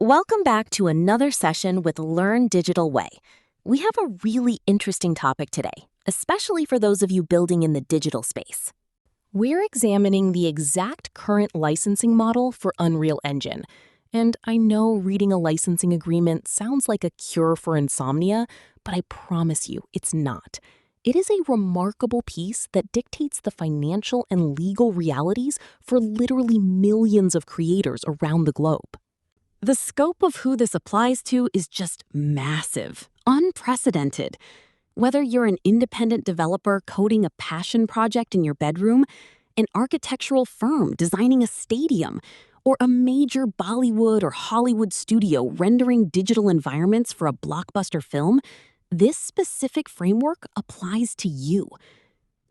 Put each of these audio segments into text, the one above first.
Welcome back to another session with Learn Digital Way. We have a really interesting topic today, especially for those of you building in the digital space. We're examining the exact current licensing model for Unreal Engine. And I know reading a licensing agreement sounds like a cure for insomnia, but I promise you it's not. It is a remarkable piece that dictates the financial and legal realities for literally millions of creators around the globe. The scope of who this applies to is just massive, unprecedented. Whether you're an independent developer coding a passion project in your bedroom, an architectural firm designing a stadium, or a major Bollywood or Hollywood studio rendering digital environments for a blockbuster film, this specific framework applies to you.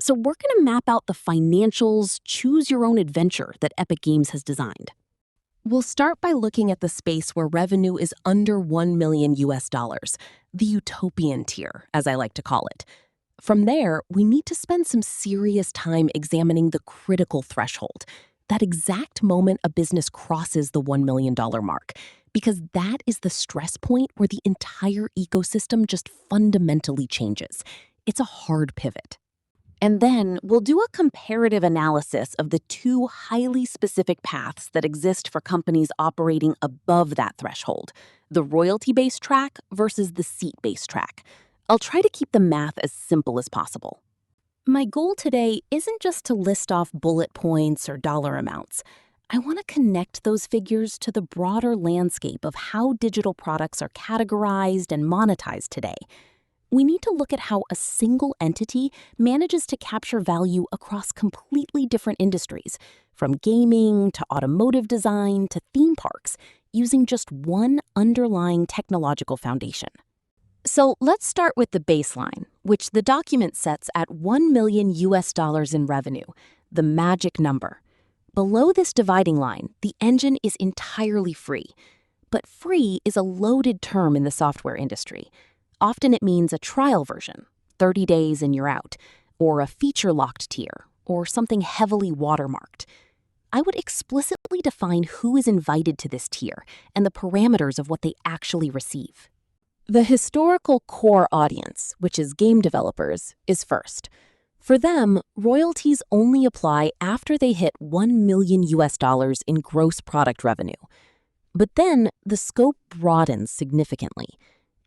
So we're going to map out the financials, choose your own adventure that Epic Games has designed. We'll start by looking at the space where revenue is under $1 million, the utopian tier, as I like to call it. From there, we need to spend some serious time examining the critical threshold, that exact moment a business crosses the $1 million mark, because that is the stress point where the entire ecosystem just fundamentally changes. It's a hard pivot. And then we'll do a comparative analysis of the two highly specific paths that exist for companies operating above that threshold, the royalty-based track versus the seat-based track. I'll try to keep the math as simple as possible. My goal today isn't just to list off bullet points or dollar amounts. I want to connect those figures to the broader landscape of how digital products are categorized and monetized today. We need to look at how a single entity manages to capture value across completely different industries, from gaming to automotive design to theme parks, using just one underlying technological foundation. So let's start with the baseline, which the document sets at $1 million in revenue, the magic number. Below this dividing line, the engine is entirely free. But free is a loaded term in the software industry. Often it means a trial version, 30 days and you're out, or a feature-locked tier, or something heavily watermarked. I would explicitly define who is invited to this tier and the parameters of what they actually receive. The historical core audience, which is game developers, is first. For them, royalties only apply after they hit $1 million in gross product revenue. But then the scope broadens significantly.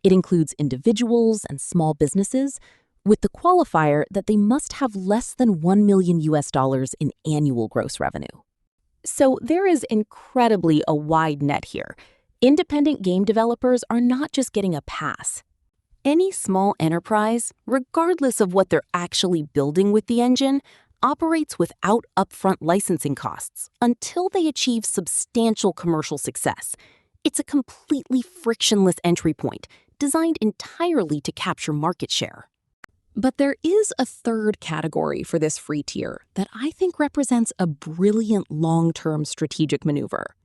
It includes individuals and small businesses, with the qualifier that they must have less than $1 million in annual gross revenue. So there is incredibly a wide net here. Independent game developers are not just getting a pass. Any small enterprise, regardless of what they're actually building with the engine, operates without upfront licensing costs until they achieve substantial commercial success. It's a completely frictionless entry point, designed entirely to capture market share. But there is a third category for this free tier that I think represents a brilliant long-term strategic maneuver.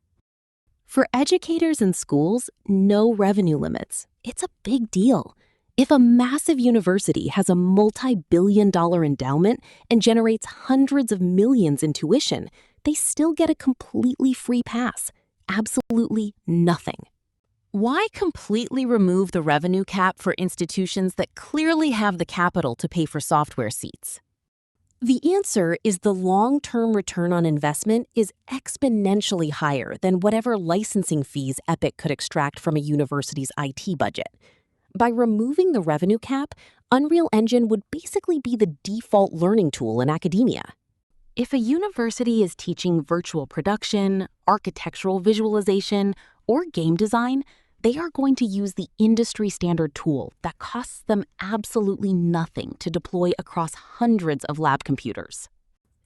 For educators and schools, no revenue limits. It's a big deal. If a massive university has a multi-billion-dollar endowment and generates hundreds of millions in tuition, they still get a completely free pass. Absolutely nothing. Why completely remove the revenue cap for institutions that clearly have the capital to pay for software seats? The answer is the long-term return on investment is exponentially higher than whatever licensing fees Epic could extract from a university's IT budget. By removing the revenue cap, Unreal Engine would basically be the default learning tool in academia. If a university is teaching virtual production, architectural visualization, or game design, they are going to use the industry-standard tool that costs them absolutely nothing to deploy across hundreds of lab computers.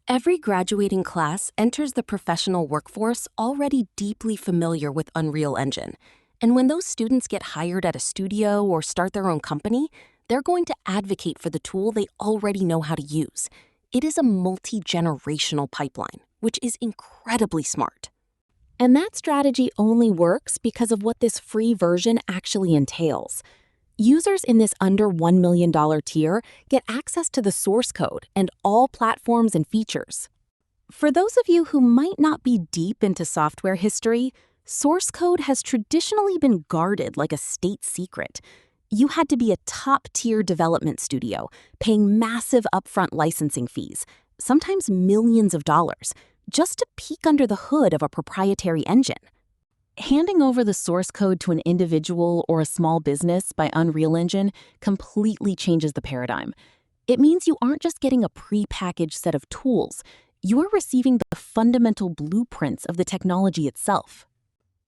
Every graduating class enters the professional workforce already deeply familiar with Unreal Engine. And when those students get hired at a studio or start their own company, they're going to advocate for the tool they already know how to use. It is a multi-generational pipeline, which is incredibly smart. And that strategy only works because of what this free version actually entails. Users in this under $1 million tier get access to the source code and all platforms and features. For those of you who might not be deep into software history, Source code has traditionally been guarded like a state secret. You had to be a top-tier development studio, paying massive upfront licensing fees, sometimes millions of dollars, just to peek under the hood of a proprietary engine. Handing over the source code to an individual or a small business by Unreal Engine completely changes the paradigm. It means you aren't just getting a pre-packaged set of tools, you're receiving the fundamental blueprints of the technology itself.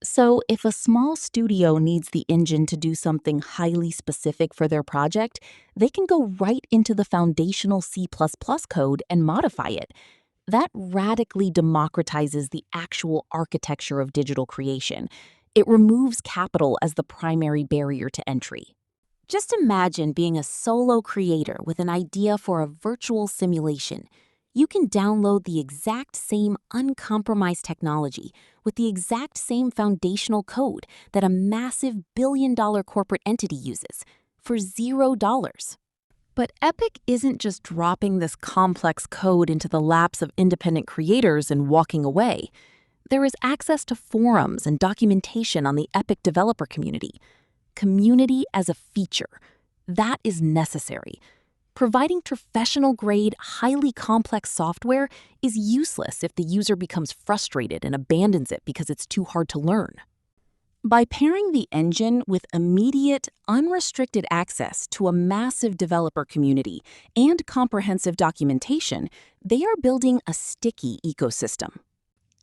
So if a small studio needs the engine to do something highly specific for their project, they can go right into the foundational C++ code and modify it. That radically democratizes the actual architecture of digital creation. It removes capital as the primary barrier to entry. Just imagine being a solo creator with an idea for a virtual simulation. You can download the exact same uncompromised technology with the exact same foundational code that a massive billion-dollar corporate entity uses for $0. But Epic isn't just dropping this complex code into the laps of independent creators and walking away. There is access to forums and documentation on the Epic developer community. Community as a feature. That is necessary. Providing professional-grade, highly complex software is useless if the user becomes frustrated and abandons it because it's too hard to learn. By pairing the engine with immediate, unrestricted access to a massive developer community and comprehensive documentation, they are building a sticky ecosystem.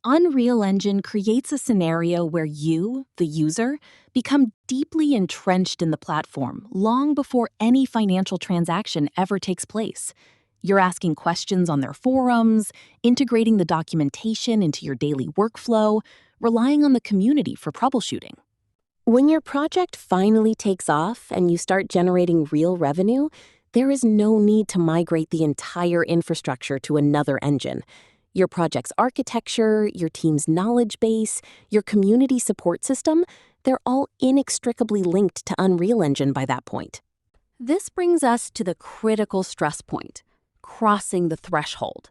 Unreal Engine creates a scenario where you, the user, become deeply entrenched in the platform long before any financial transaction ever takes place. You're asking questions on their forums, integrating the documentation into your daily workflow, relying on the community for troubleshooting. When your project finally takes off and you start generating real revenue, there is no need to migrate the entire infrastructure to another engine. Your project's architecture, your team's knowledge base, your community support system, they're all inextricably linked to Unreal Engine by that point. This brings us to the critical stress point, crossing the threshold.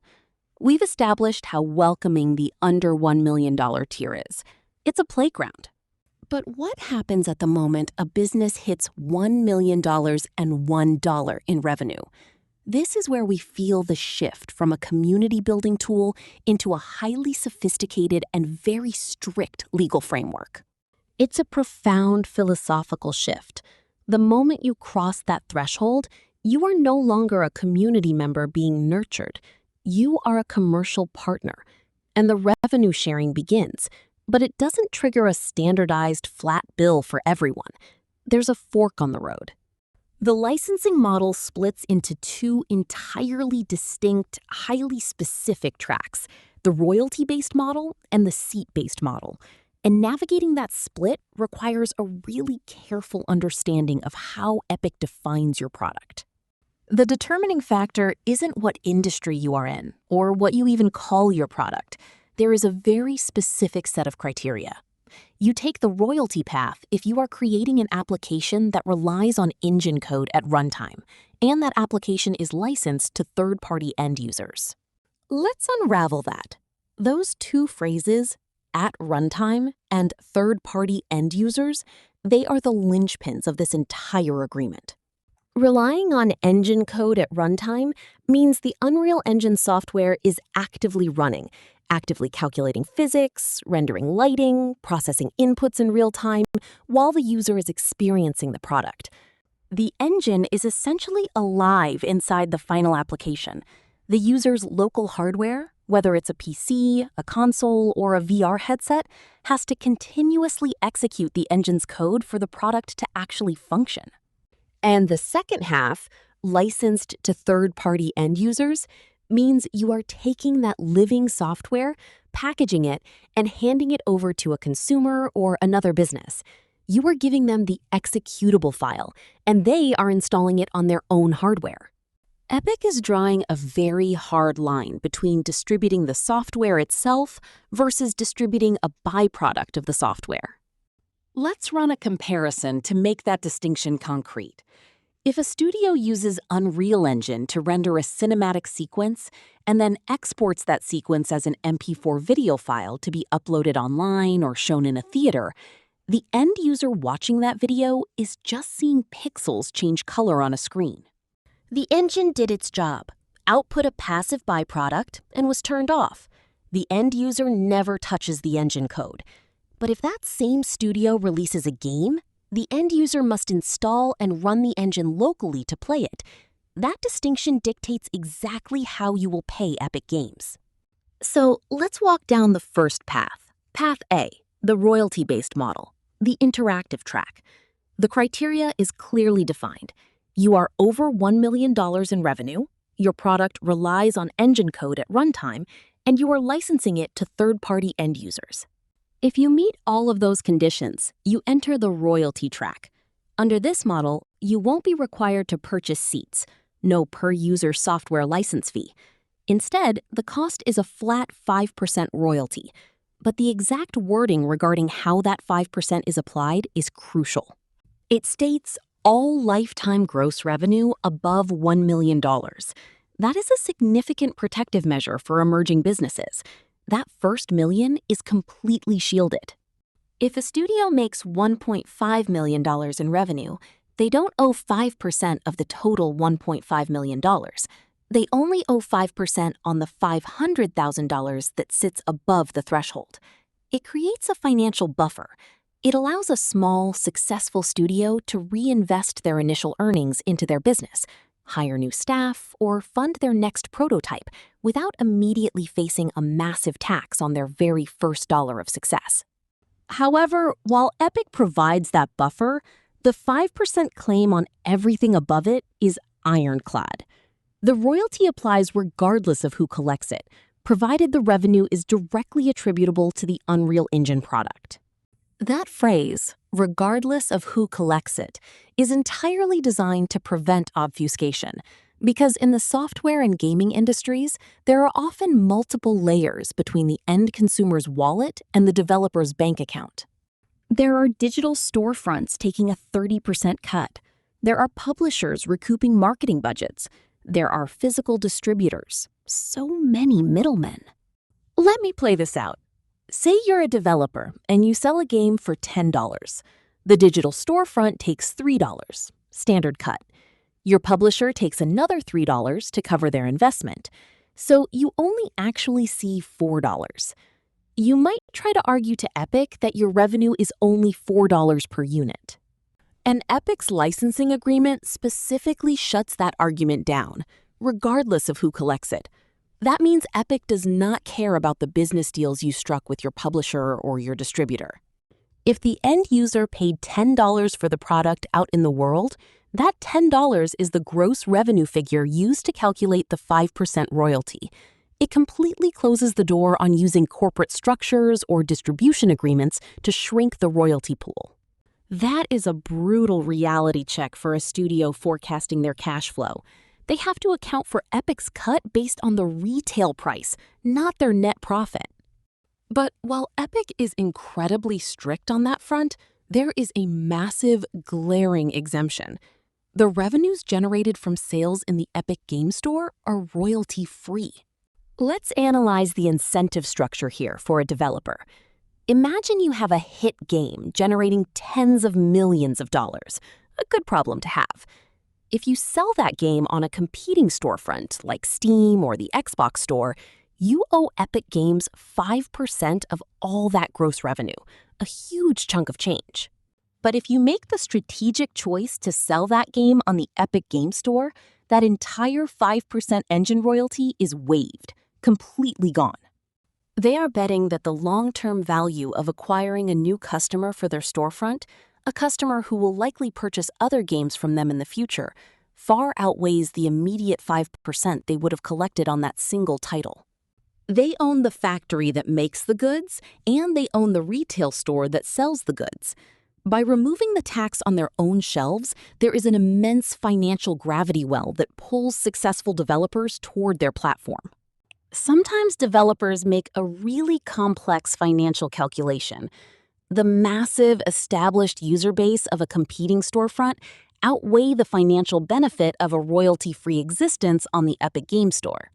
We've established how welcoming the under $1 million tier is. It's a playground. But what happens at the moment a business hits $1 million and $1 in revenue? This is where we feel the shift from a community-building tool into a highly sophisticated and very strict legal framework. It's a profound philosophical shift. The moment you cross that threshold, you are no longer a community member being nurtured. You are a commercial partner, and the revenue sharing begins, but it doesn't trigger a standardized flat bill for everyone. There's a fork on the road. The licensing model splits into two entirely distinct, highly specific tracks, the royalty-based model and the seat-based model. And navigating that split requires a really careful understanding of how Epic defines your product. The determining factor isn't what industry you are in or what you even call your product. There is a very specific set of criteria. You take the royalty path if you are creating an application that relies on engine code at runtime, and that application is licensed to third-party end users. Let's unravel that. Those two phrases, at runtime and third-party end users, they are the linchpins of this entire agreement. Relying on engine code at runtime means the Unreal Engine software is actively running, actively calculating physics, rendering lighting, processing inputs in real time, while the user is experiencing the product. The engine is essentially alive inside the final application. The user's local hardware, whether it's a PC, a console, or a VR headset, has to continuously execute the engine's code for the product to actually function. And the second half, licensed to third-party end users, means you are taking that living software, packaging it, and handing it over to a consumer or another business. You are giving them the executable file, and they are installing it on their own hardware. Epic is drawing a very hard line between distributing the software itself versus distributing a byproduct of the software. Let's run a comparison to make that distinction concrete. If a studio uses Unreal Engine to render a cinematic sequence and then exports that sequence as an MP4 video file to be uploaded online or shown in a theater, the end user watching that video is just seeing pixels change color on a screen. The engine did its job, output a passive byproduct, and was turned off. The end user never touches the engine code. But if that same studio releases a game, the end user must install and run the engine locally to play it. That distinction dictates exactly how you will pay Epic Games. So let's walk down the first path. Path A, the royalty-based model, the interactive track. The criteria is clearly defined. You are over $1 million in revenue, your product relies on engine code at runtime, and you are licensing it to third-party end users. If you meet all of those conditions, you enter the royalty track. Under this model, you won't be required to purchase seats, no per-user software license fee. Instead, the cost is a flat 5% royalty, but the exact wording regarding how that 5% is applied is crucial. It states all lifetime gross revenue above $1 million. That is a significant protective measure for emerging businesses. That first million is completely shielded. If a studio makes $1.5 million in revenue, they don't owe 5% of the total $1.5 million. They only owe 5% on the $500,000 that sits above the threshold. It creates a financial buffer. It allows a small, successful studio to reinvest their initial earnings into their business, hire new staff, or fund their next prototype without immediately facing a massive tax on their very first dollar of success. However, while Epic provides that buffer, the 5% claim on everything above it is ironclad. The royalty applies regardless of who collects it, provided the revenue is directly attributable to the Unreal Engine product. That phrase, regardless of who collects it, is entirely designed to prevent obfuscation, because in the software and gaming industries, there are often multiple layers between the end consumer's wallet and the developer's bank account. There are digital storefronts taking a 30% cut. There are publishers recouping marketing budgets. There are physical distributors. So many middlemen. Let me play this out. Say you're a developer and you sell a game for $10. The digital storefront takes $3, standard cut. Your publisher takes another $3 to cover their investment, so you only actually see $4. You might try to argue to Epic that your revenue is only $4 per unit. And Epic's licensing agreement specifically shuts that argument down, regardless of who collects it. That means Epic does not care about the business deals you struck with your publisher or your distributor. If the end user paid $10 for the product out in the world, that $10 is the gross revenue figure used to calculate the 5% royalty. It completely closes the door on using corporate structures or distribution agreements to shrink the royalty pool. That is a brutal reality check for a studio forecasting their cash flow. They have to account for Epic's cut based on the retail price, not their net profit. But while Epic is incredibly strict on that front, there is a massive, glaring exemption. The revenues generated from sales in the Epic Game Store are royalty-free. Let's analyze the incentive structure here for a developer. Imagine you have a hit game generating tens of millions of dollars, a good problem to have. If you sell that game on a competing storefront like Steam or the Xbox Store, you owe Epic Games 5% of all that gross revenue, a huge chunk of change. But if you make the strategic choice to sell that game on the Epic Game Store, that entire 5% engine royalty is waived, completely gone. They are betting that the long-term value of acquiring a new customer for their storefront, a customer who will likely purchase other games from them in the future, far outweighs the immediate 5% they would have collected on that single title. They own the factory that makes the goods, and they own the retail store that sells the goods. By removing the tax on their own shelves, there is an immense financial gravity well that pulls successful developers toward their platform. Sometimes developers make a really complex financial calculation. The massive, established user base of a competing storefront outweigh the financial benefit of a royalty-free existence on the Epic Game Store.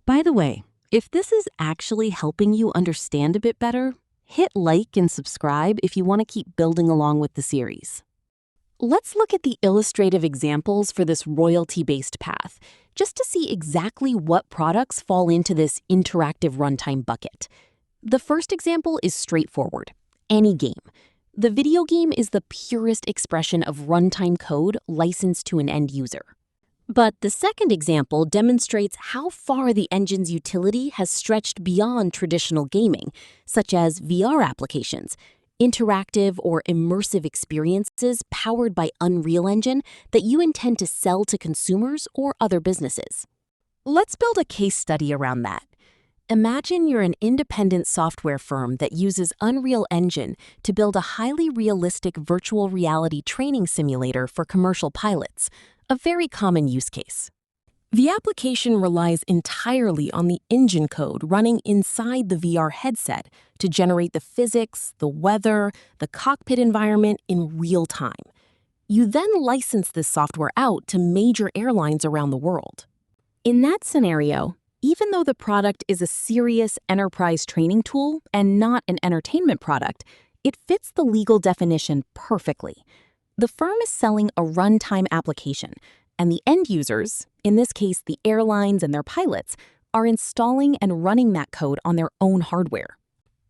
By the way, if this is actually helping you understand a bit better, hit like and subscribe if you want to keep building along with the series. Let's look at the illustrative examples for this royalty-based path, just to see exactly what products fall into this interactive runtime bucket. The first example is straightforward: any game. The video game is the purest expression of runtime code licensed to an end user. But the second example demonstrates how far the engine's utility has stretched beyond traditional gaming, such as VR applications, interactive or immersive experiences powered by Unreal Engine that you intend to sell to consumers or other businesses. Let's build a case study around that. Imagine you're an independent software firm that uses Unreal Engine to build a highly realistic virtual reality training simulator for commercial pilots, a very common use case. The application relies entirely on the engine code running inside the VR headset to generate the physics, the weather, the cockpit environment in real time. You then license this software out to major airlines around the world. In that scenario, even though the product is a serious enterprise training tool and not an entertainment product, it fits the legal definition perfectly. The firm is selling a runtime application, and the end users, in this case the airlines and their pilots, are installing and running that code on their own hardware.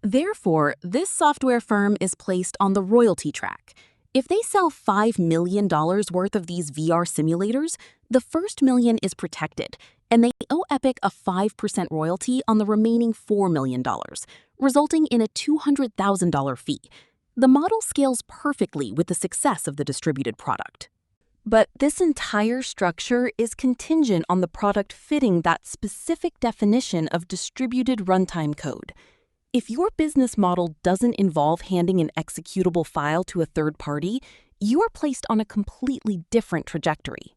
Therefore, this software firm is placed on the royalty track. If they sell $5 million worth of these VR simulators, the first $1 million is protected, and they owe Epic a 5% royalty on the remaining $4 million, resulting in a $200,000 fee. The model scales perfectly with the success of the distributed product. But this entire structure is contingent on the product fitting that specific definition of distributed runtime code. If your business model doesn't involve handing an executable file to a third party, you are placed on a completely different trajectory.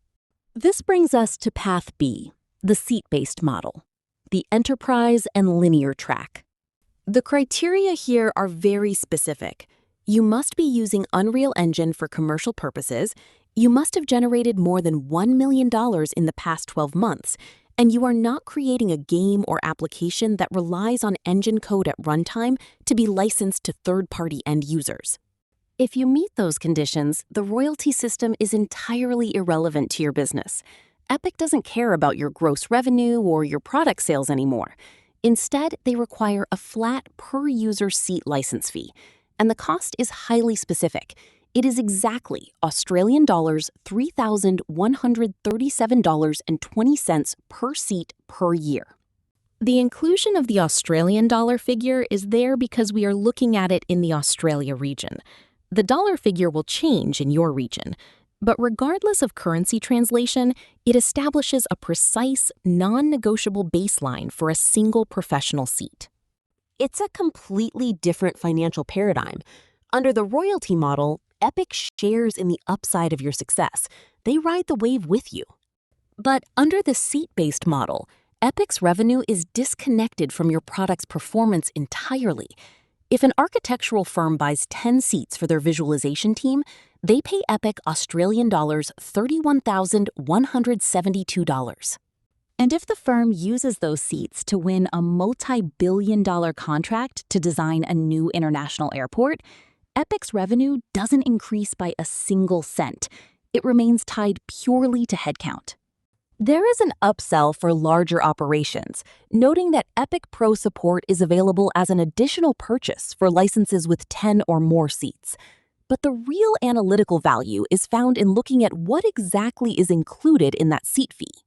This brings us to Path B, the seat-based model, the enterprise and linear track. The criteria here are very specific. You must be using Unreal Engine for commercial purposes, you must have generated more than $1 million in the past 12 months, and you are not creating a game or application that relies on engine code at runtime to be licensed to third-party end users. If you meet those conditions, the royalty system is entirely irrelevant to your business. Epic doesn't care about your gross revenue or your product sales anymore. Instead, they require a flat per-user seat license fee, and the cost is highly specific. It is exactly Australian dollars $3,137.20 per seat per year. The inclusion of the Australian dollar figure is there because we are looking at it in the Australia region. The dollar figure will change in your region, but regardless of currency translation, it establishes a precise, non-negotiable baseline for a single professional seat. It's a completely different financial paradigm. Under the royalty model, Epic shares in the upside of your success. They ride the wave with you. But under the seat-based model, Epic's revenue is disconnected from your product's performance entirely. If an architectural firm buys 10 seats for their visualization team, they pay Epic Australian dollars $31,172. And if the firm uses those seats to win a multi-billion-dollar contract to design a new international airport, Epic's revenue doesn't increase by a single cent. It remains tied purely to headcount. There is an upsell for larger operations, noting that Epic Pro support is available as an additional purchase for licenses with 10 or more seats. But the real analytical value is found in looking at what exactly is included in that seat fee.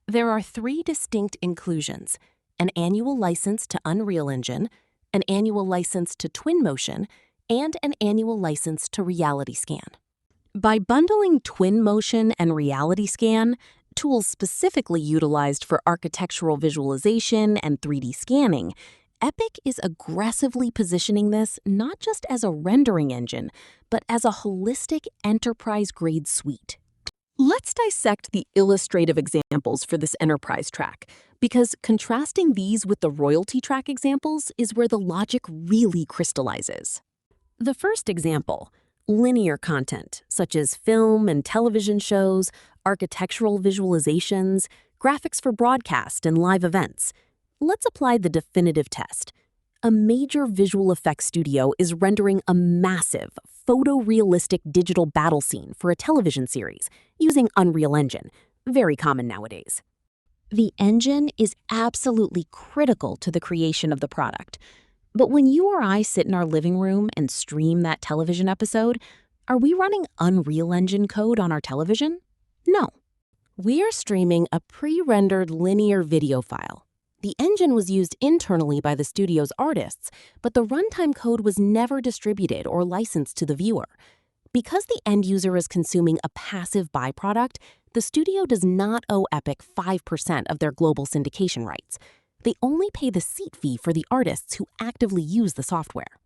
There are 3 distinct inclusions: an annual license to Unreal Engine, an annual license to Twinmotion, and an annual license to Reality Scan. By bundling Twinmotion and Reality Scan, tools specifically utilized for architectural visualization and 3D scanning, Epic is aggressively positioning this not just as a rendering engine, but as a holistic enterprise-grade suite. Let's dissect the illustrative examples for this enterprise track, because contrasting these with the royalty track examples is where the logic really crystallizes. The first example, Linear content, such as film and television shows, architectural visualizations, graphics for broadcast and live events. Let's apply the definitive test. A major visual effects studio is rendering a massive, photorealistic digital battle scene for a television series using Unreal Engine, very common nowadays. The engine is absolutely critical to the creation of the product. But when you or I sit in our living room and stream that television episode, are we running Unreal Engine code on our television? No. We are streaming a pre-rendered linear video file. The engine was used internally by the studio's artists, but the runtime code was never distributed or licensed to the viewer. Because the end user is consuming a passive byproduct, the studio does not owe Epic 5% of their global syndication rights. They only pay the seat fee for the artists who actively use the software.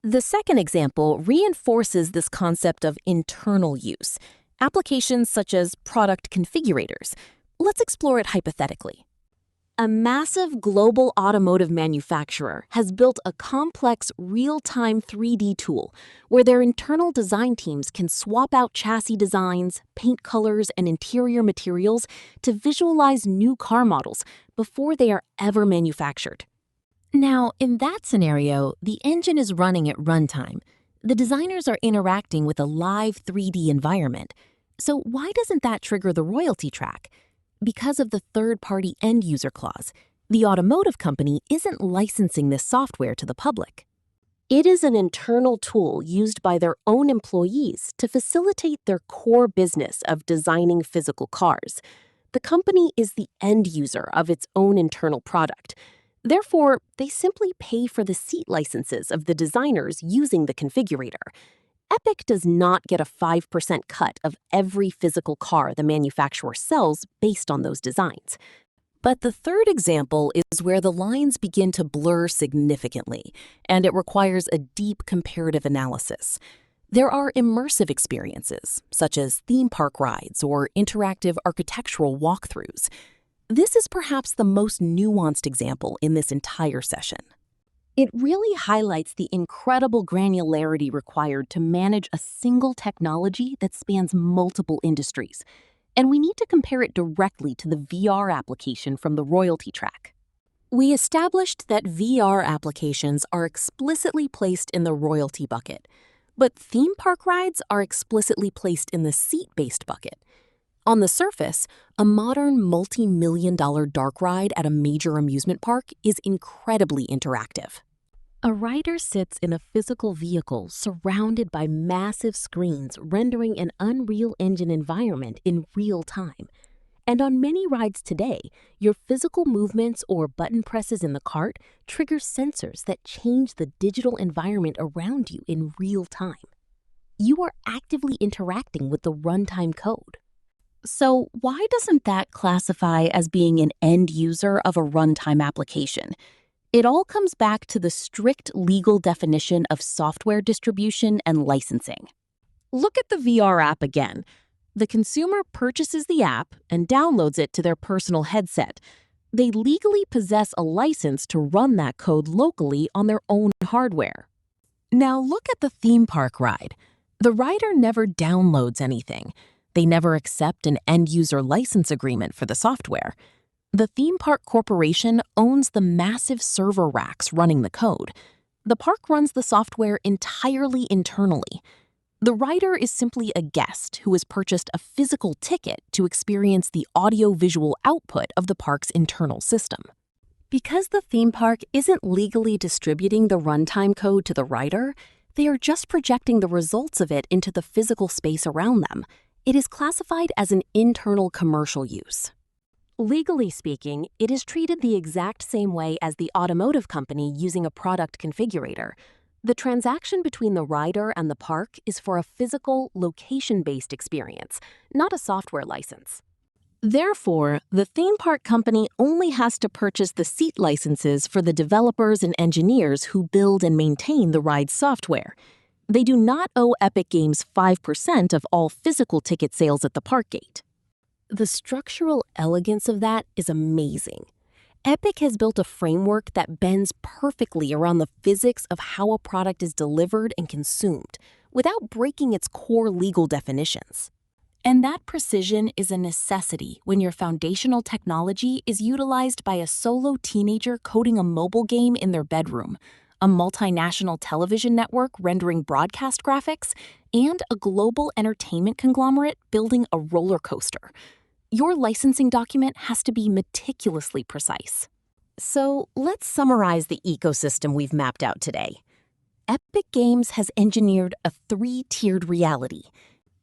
The second example reinforces this concept of internal use, applications such as product configurators. Let's explore it hypothetically. A massive global automotive manufacturer has built a complex real-time 3D tool where their internal design teams can swap out chassis designs, paint colors, and interior materials to visualize new car models before they are ever manufactured. Now, in that scenario, the engine is running at runtime. The designers are interacting with a live 3D environment. So why doesn't that trigger the royalty track? Because of the third-party end-user clause, the automotive company isn't licensing this software to the public. It is an internal tool used by their own employees to facilitate their core business of designing physical cars. The company is the end user of its own internal product. Therefore, they simply pay for the seat licenses of the designers using the configurator. Epic does not get a 5% cut of every physical car the manufacturer sells based on those designs. But the third example is where the lines begin to blur significantly, and it requires a deep comparative analysis. There are immersive experiences, such as theme park rides or interactive architectural walkthroughs. This is perhaps the most nuanced example in this entire session. It really highlights the incredible granularity required to manage a single technology that spans multiple industries, and we need to compare it directly to the VR application from the royalty track. We established that VR applications are explicitly placed in the royalty bucket, but theme park rides are explicitly placed in the seat-based bucket. On the surface, a modern multi-million-dollar dark ride at a major amusement park is incredibly interactive. A rider sits in a physical vehicle surrounded by massive screens rendering an Unreal Engine environment in real time. And on many rides today, your physical movements or button presses in the cart trigger sensors that change the digital environment around you in real time. You are actively interacting with the runtime code. So why doesn't that classify as being an end user of a runtime application? It all comes back to the strict legal definition of software distribution and licensing. Look at the VR app again. The consumer purchases the app and downloads it to their personal headset. They legally possess a license to run that code locally on their own hardware. Now look at the theme park ride. The rider never downloads anything. They never accept an end-user license agreement for the software. The theme park corporation owns the massive server racks running the code. The park runs the software entirely internally. The rider is simply a guest who has purchased a physical ticket to experience the audio-visual output of the park's internal system. Because the theme park isn't legally distributing the runtime code to the rider, they are just projecting the results of it into the physical space around them. It is classified as an internal commercial use. Legally speaking, it is treated the exact same way as the automotive company using a product configurator. The transaction between the rider and the park is for a physical, location-based experience, not a software license. Therefore, the theme park company only has to purchase the seat licenses for the developers and engineers who build and maintain the ride's software. They do not owe Epic Games 5% of all physical ticket sales at the park gate. The structural elegance of that is amazing. Epic has built a framework that bends perfectly around the physics of how a product is delivered and consumed, without breaking its core legal definitions. And that precision is a necessity when your foundational technology is utilized by a solo teenager coding a mobile game in their bedroom, a multinational television network rendering broadcast graphics, and a global entertainment conglomerate building a roller coaster. Your licensing document has to be meticulously precise. So let's summarize the ecosystem we've mapped out today. Epic Games has engineered a three-tiered reality.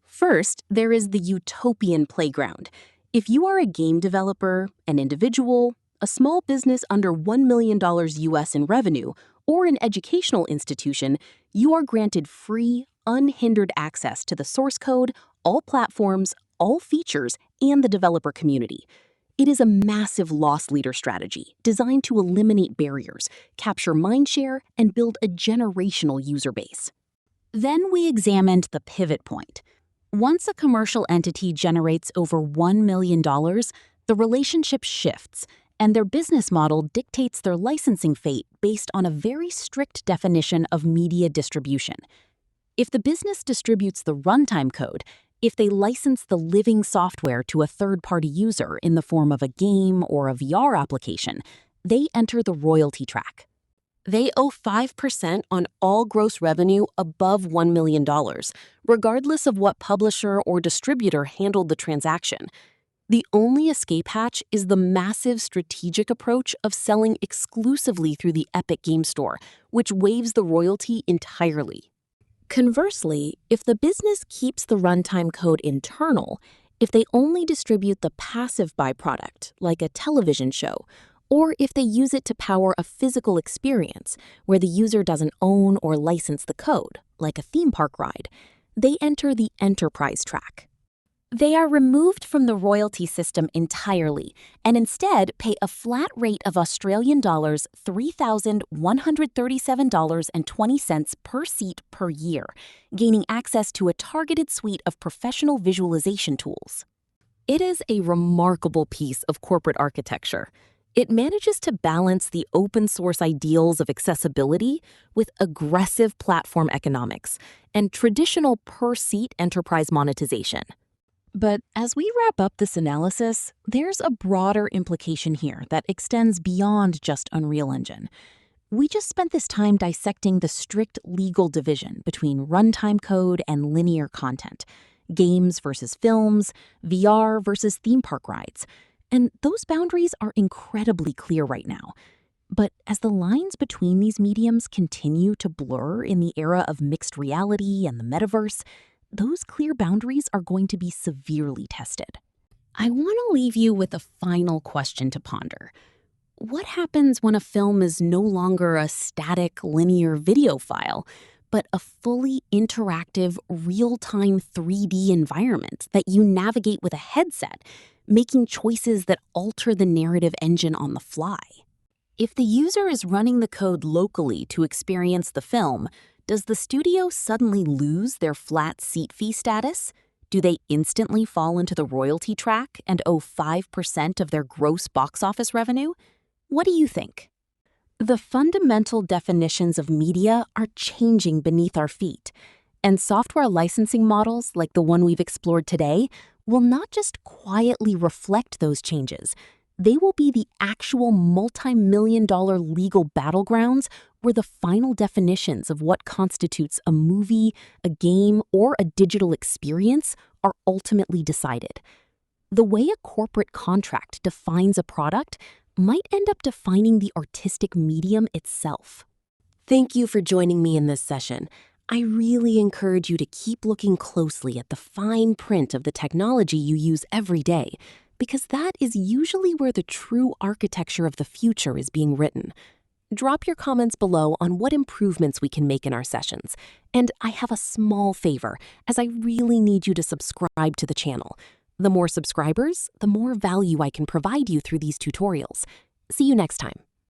First, there is the utopian playground. If you are a game developer, an individual, a small business under $1 million US in revenue, or an educational institution, you are granted free, unhindered access to the source code, all platforms, all features, and the developer community. It is a massive loss leader strategy designed to eliminate barriers, capture mindshare, and build a generational user base. Then we examined the pivot point. Once a commercial entity generates over $1 million, the relationship shifts, and their business model dictates their licensing fate based on a very strict definition of media distribution. If the business distributes the runtime code, if they license the living software to a third-party user in the form of a game or a VR application, they enter the royalty track. They owe 5% on all gross revenue above $1 million, regardless of what publisher or distributor handled the transaction. The only escape hatch is the massive strategic approach of selling exclusively through the Epic Game Store, which waives the royalty entirely. Conversely, if the business keeps the runtime code internal, if they only distribute the passive byproduct, like a television show, or if they use it to power a physical experience where the user doesn't own or license the code, like a theme park ride, they enter the enterprise track. They are removed from the royalty system entirely and instead pay a flat rate of Australian dollars $3,137.20 per seat per year, gaining access to a targeted suite of professional visualization tools. It is a remarkable piece of corporate architecture. It manages to balance the open-source ideals of accessibility with aggressive platform economics and traditional per-seat enterprise monetization. But as we wrap up this analysis, there's a broader implication here that extends beyond just Unreal Engine. We just spent this time dissecting the strict legal division between runtime code and linear content, games versus films, VR versus theme park rides. And those boundaries are incredibly clear right now. But as the lines between these mediums continue to blur in the era of mixed reality and the metaverse, those clear boundaries are going to be severely tested. I want to leave you with a final question to ponder. What happens when a film is no longer a static linear video file, but a fully interactive, real-time 3D environment that you navigate with a headset, making choices that alter the narrative engine on the fly? If the user is running the code locally to experience the film, does the studio suddenly lose their flat seat fee status? Do they instantly fall into the royalty track and owe 5% of their gross box office revenue? What do you think? The fundamental definitions of media are changing beneath our feet, and software licensing models like the one we've explored today will not just quietly reflect those changes. They will be the actual multi-million-dollar legal battlegrounds where the final definitions of what constitutes a movie, a game, or a digital experience are ultimately decided. The way a corporate contract defines a product might end up defining the artistic medium itself. Thank you for joining me in this session. I really encourage you to keep looking closely at the fine print of the technology you use every day, because that is usually where the true architecture of the future is being written. Drop your comments below on what improvements we can make in our sessions. And I have a small favor, as I really need you to subscribe to the channel. The more subscribers, the more value I can provide you through these tutorials. See you next time.